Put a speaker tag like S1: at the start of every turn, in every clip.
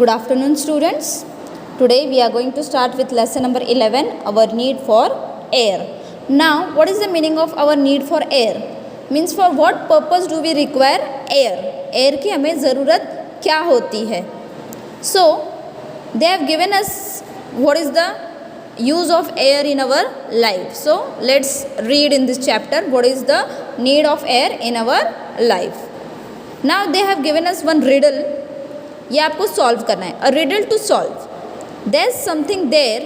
S1: Good afternoon, students. Today we are going to start with lesson number 11, our need for air. Now, what is the meaning of our need for air? Means for what purpose do we require air? Air की हमें ज़रूरत क्या होती है? So, they have given us what is the use of air in our life. So, let's read in this chapter what is the need of air in our life. Now, they have given us one riddle. ये आपको solve करना है. A riddle to solve. There is something there,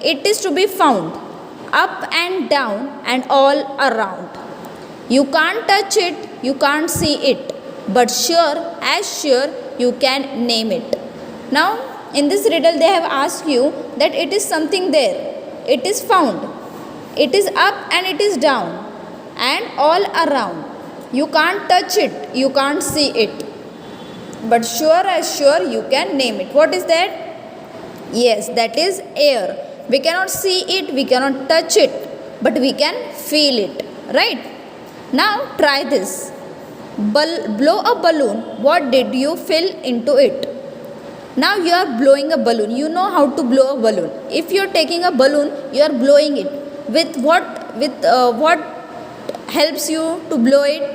S1: it is to be found up and down and all around. You can't touch it, you can't see it, but sure as sure you can name it. Now in this riddle they have asked you that it is something there, it is found, it is up and it is down and all around. You can't touch it, you can't see it, but sure as sure you can name it. What is that? Yes, that is air. We cannot see it, we cannot touch it, but we can feel it, right? Now try this. Blow a balloon. What did you fill into it? Now you are blowing a balloon. You know how to blow a balloon. If you are taking a balloon, you are blowing it. With what? What helps you to blow it?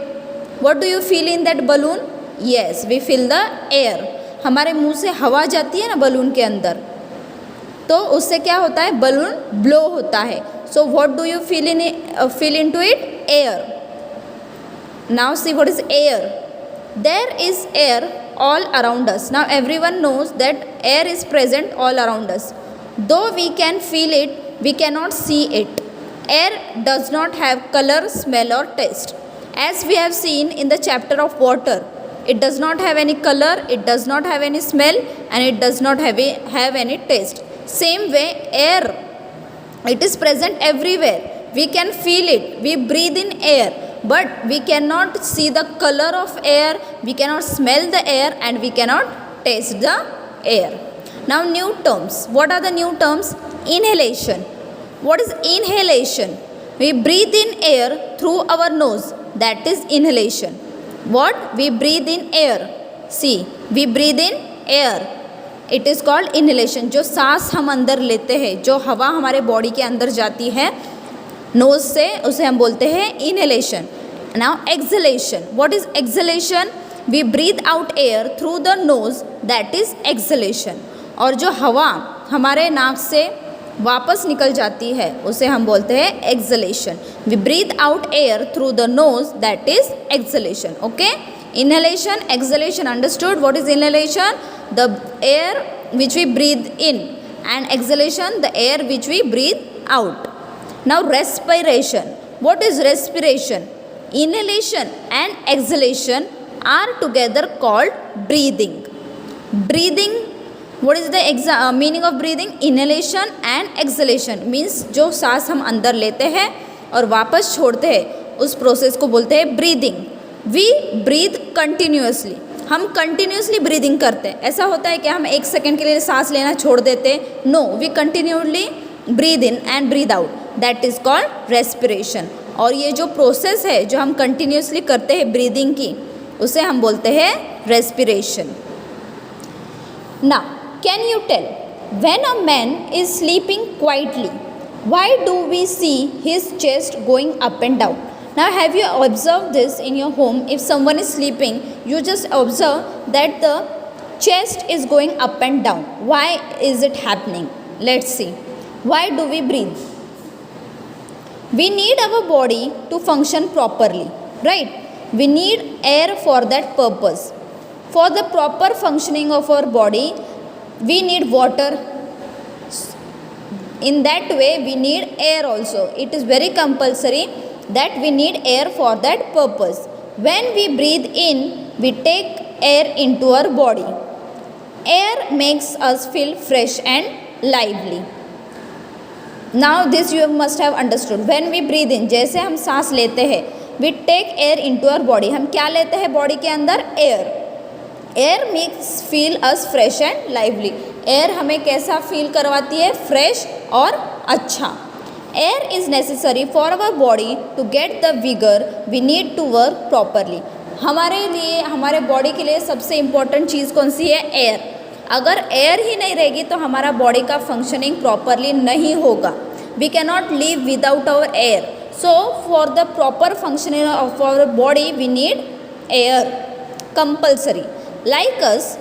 S1: What do you feel in that balloon? Yes, we feel the air. हमारे मुंह से हवा जाती है ना balloon के अंदर, तो उससे क्या होता है? बलून ब्लो होता है. So what do you feel into it? Air. Now see what is air. There is air all around us. Now everyone knows that air is present all around us. Though we can feel it, we cannot see it. Air does not have color, smell or taste. As we have seen in the chapter of water, it does not have any color, it does not have any smell and it does not have any taste. Same way air, it is present everywhere. We can feel it, we breathe in air, but we cannot see the color of air, we cannot smell the air and we cannot taste the air. Now new terms. What are the new terms? Inhalation. What is inhalation? We breathe in air through our nose. That is inhalation. What? We breathe in air. See, we breathe in air. It is called inhalation. जो सांस हम अंदर लेते हैं, जो हवा हमारे body के अंदर जाती है नोज से, उसे हम बोलते हैं inhalation. Now exhalation. What is exhalation? We breathe out air through the nose. That is exhalation. और जो हवा हमारे नाक से वापस निकल जाती है उसे हम बोलते हैं exhalation. We breathe out air through the nose. That is exhalation. Okay, inhalation, exhalation understood. What is inhalation? The air which we breathe in, and exhalation, the air which we breathe out. Now respiration. What is respiration? Inhalation and exhalation are together called breathing. Breathing. What is the meaning of breathing? Inhalation and exhalation means जो सांस हम अंदर लेते हैं और वापस छोड़ते हैं, उस प्रोसेस को बोलते हैं ब्रीदिंग. We breathe continuously. हम कंटिन्यूसली ब्रीदिंग करते हैं. ऐसा होता है कि हम एक सेकेंड के लिए सांस लेना छोड़ देते हैं. No, we continuously breathe in and breathe out. That is called respiration. और ये जो प्रोसेस है जो हम कंटिन्यूसली करते हैं ब्रीदिंग की, उसे हम बोलते हैं respiration. Now can you tell, when a man is sleeping quietly, why do we see his chest going up and down? Now have you observed this in your home? If someone is sleeping, you just observe that the chest is going up and down. Why is it happening? Let's see. Why do we breathe? We need our body to function properly, right? We need air for that purpose. For the proper functioning of our body, we need water. In that way, we need air also. It is very compulsory that we need air for that purpose. When we breathe in, we take air into our body. Air makes us feel fresh and lively. Now this you must have understood. When we breathe in, जैसे हम सांस लेते हैं, we take air into our body. हम क्या लेते हैं body के अंदर? Air. Air makes feel us fresh and lively. Air हमें कैसा फील करवाती है? फ्रेश और अच्छा. Air is necessary for our body to get the vigor we need to work properly. हमारे लिए, हमारे बॉडी के लिए सबसे इम्पोर्टेंट चीज़ कौन सी है? एयर. अगर एयर ही नहीं रहेगी तो हमारा बॉडी का फंक्शनिंग प्रॉपरली नहीं होगा. We can not live without our air. So for the proper functioning of our body we need air compulsory. Like us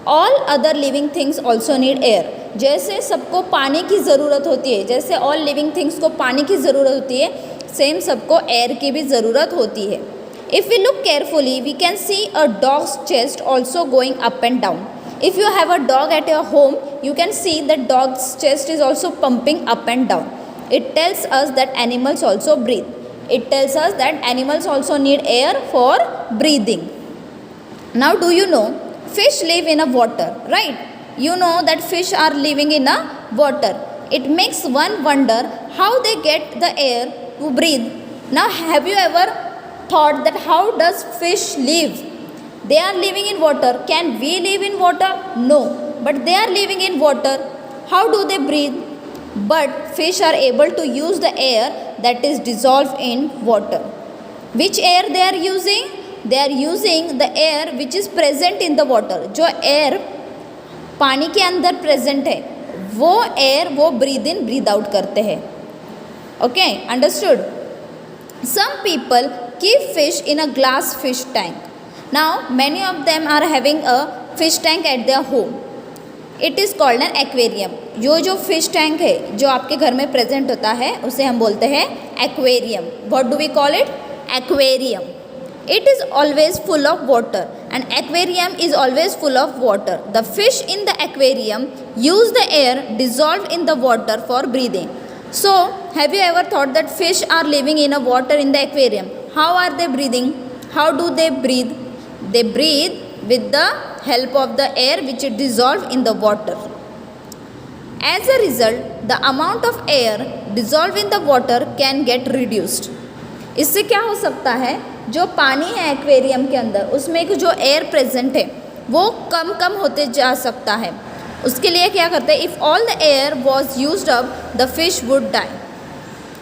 S1: all other living things also need air. जैसे सबको पानी की ज़रूरत होती है, जैसे ऑल लिविंग थिंग्स को पानी की ज़रूरत होती है, सेम सबको एयर की भी ज़रूरत होती है. If we look carefully we can see a dog's chest also going up and down. If you have a dog at your home, you can see that dog's chest is also pumping up and down. It tells us that animals also breathe. It tells us that animals also need air for breathing. Now do you know fish live in a water, right? You know that fish are living in a water. It makes one wonder how they get the air to breathe. Now have you ever thought that how does fish live? They are living in water. Can we live in water? No. But they are living in water. How do they breathe? But fish are able to use the air that is dissolved in water. Which air they are using? They are using the air which is present in the water. जो air पानी के अंदर present है, वो air वो breathe in breathe out करते हैं. Okay, understood? Some people keep fish in a glass fish tank. Now many of them are having a fish tank at their home. It is called an aquarium. जो fish tank है जो आपके घर में present होता है उसे हम बोलते हैं aquarium. What do we call it? Aquarium. It is always full of water. An aquarium is always full of water. The fish in the aquarium use the air dissolved in the water for breathing. So have you ever thought that fish are living in a water in the aquarium? How are they breathing? How do they breathe? They breathe with the help of the air which is dissolved in the water. As a result, the amount of air dissolved in the water can get reduced. इससे क्या हो सकता है, जो पानी है aquarium के अंदर उसमें जो एयर प्रेजेंट है वो कम कम होते जा सकता है. उसके लिए क्या करते हैं, if all the air was used up the fish would die.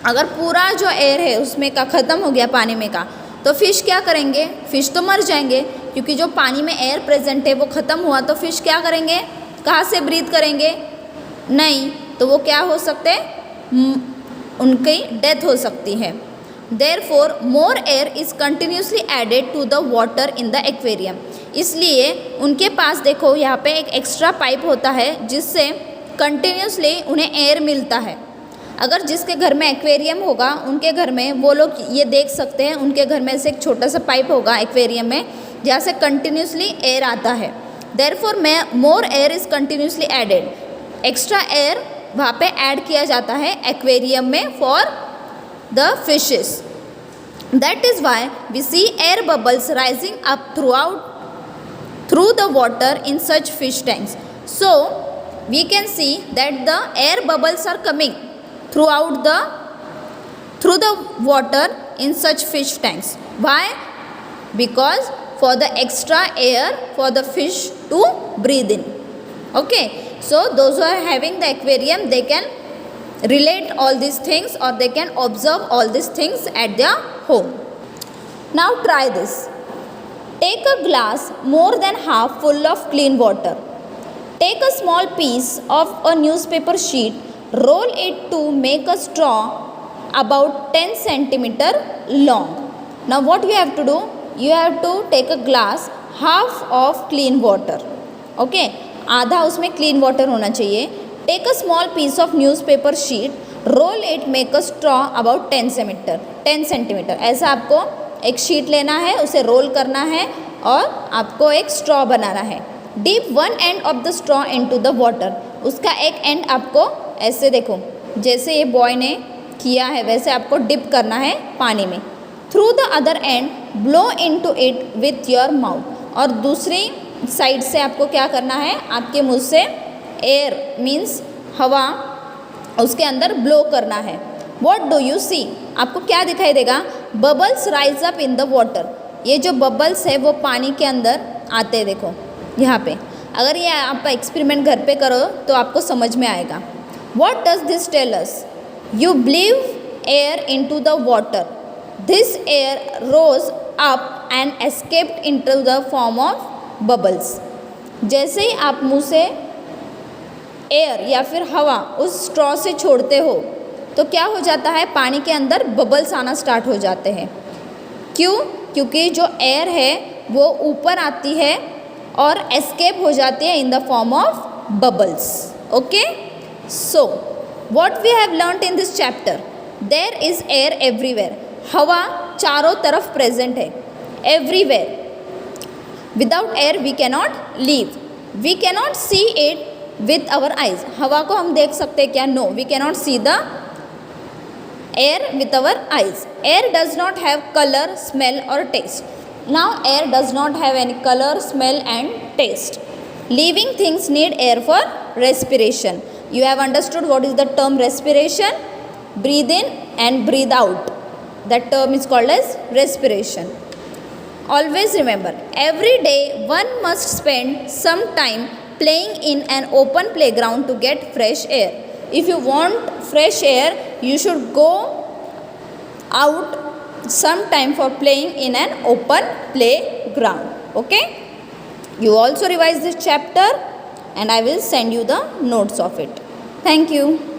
S1: अगर पूरा जो एयर है उसमें का ख़त्म हो गया पानी में का, तो फिश क्या करेंगे, फिश तो मर जाएंगे क्योंकि जो पानी में एयर प्रेजेंट है वो ख़त्म हुआ. तो फिश क्या करेंगे, कहाँ से ब्रीथ करेंगे, नहीं, तो वो क्या हो सकते हैं, उनकी डेथ हो सकती है. Therefore more air is continuously added to the water in the aquarium. इसलिए उनके पास देखो यहाँ पे एक एक्स्ट्रा पाइप होता है जिससे कंटिन्यूसली उन्हें एयर मिलता है. अगर जिसके घर में एक्वेरियम होगा उनके घर में वो लोग ये देख सकते हैं, उनके घर में से एक छोटा सा पाइप होगा एक्वेरियम में जहाँ से कंटिन्यूसली एयर आता है. Therefore more air is continuously added. Extra air वहाँ पे ऐड किया जाता है एक्वेरियम में for the fishes. That is why we see air bubbles rising up through the water in such fish tanks. So we can see that the air bubbles are coming through the water in such fish tanks. Why? Because for the extra air for the fish to breathe in. Okay, so those who are having the aquarium, they can relate all these things or they can observe all these things at their home. Now try this. Take a glass more than half full of clean water. Take a small piece of a newspaper sheet, roll it to make a straw about 10 centimeter long. Now what you have to do? You have to take a glass half of clean water. Okay, आधा उसमें clean water होना चाहिए. Take a small piece of newspaper sheet, roll it, make a straw about 10 centimeter. ऐसा आपको एक sheet लेना है, उसे रोल करना है और आपको एक स्ट्रॉ बनाना है. Dip one end of the straw into the water. उसका एक एंड आपको ऐसे देखो जैसे ये बॉय ने किया है वैसे आपको डिप करना है पानी में. Through the other and blow into it with your mouth. और दूसरी साइड से आपको क्या करना है, आपके मुंह से एयर मीन्स हवा उसके अंदर ब्लो करना है. What do you see? आपको क्या दिखाई देगा, bubbles rise up in the water. ये जो बबल्स है वो पानी के अंदर आते हैं. देखो यहाँ पे, अगर ये आप एक्सपेरिमेंट घर पे करो तो आपको समझ में आएगा. What does this tell us? You blew air in to the water. This air rose up and escaped in to the form of bubbles. जैसे ही आप मुंह से एयर या फिर हवा उस स्ट्रॉ से छोड़ते हो तो क्या हो जाता है, पानी के अंदर बबल्स आना स्टार्ट हो जाते हैं। क्यों? क्योंकि जो एयर है वो ऊपर आती है और एस्केप हो जाती है in the form of bubbles. Okay, so what we have learned in this chapter, there is air everywhere. हवा चारों तरफ प्रेजेंट है, everywhere. Without air we cannot live, we cannot see it with our eyes. हवा को हम देख सकते हैं क्या? No, we cannot see the air with our eyes. Air does not have color, smell or taste. Now air does not have any color, smell and taste. Living things need air for respiration. You have understood what is the term respiration? Breathe in and breathe out. That term is called as respiration. Always remember, every day one must spend some time playing in an open playground to get fresh air. If you want fresh air, you should go out sometime for playing in an open playground. Okay, you also revise this chapter and I will send you the notes of it. Thank you.